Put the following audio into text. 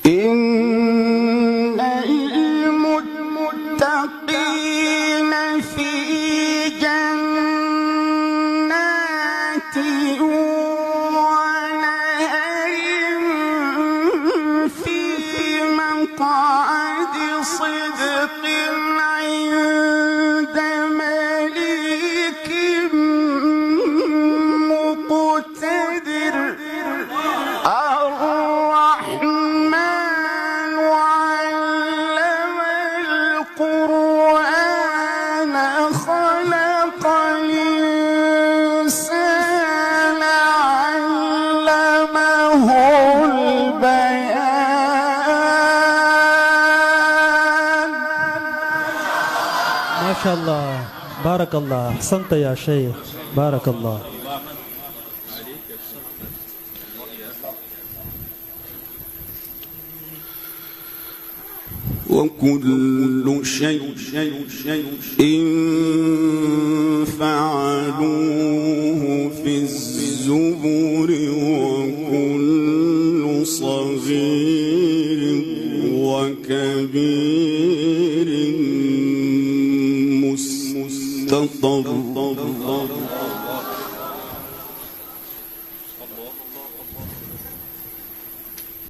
إن المتقين في جنات ونهر في مقعد صدق عند مليك مقتدر. الرحمن علم القرآن خلق الإنسان علمه البيان. ما شاء الله، بارك الله، أحسنت يا شيخ، بارك الله. وكل شيء فعلوه في الزبر وكل صغير وكبير مستطر.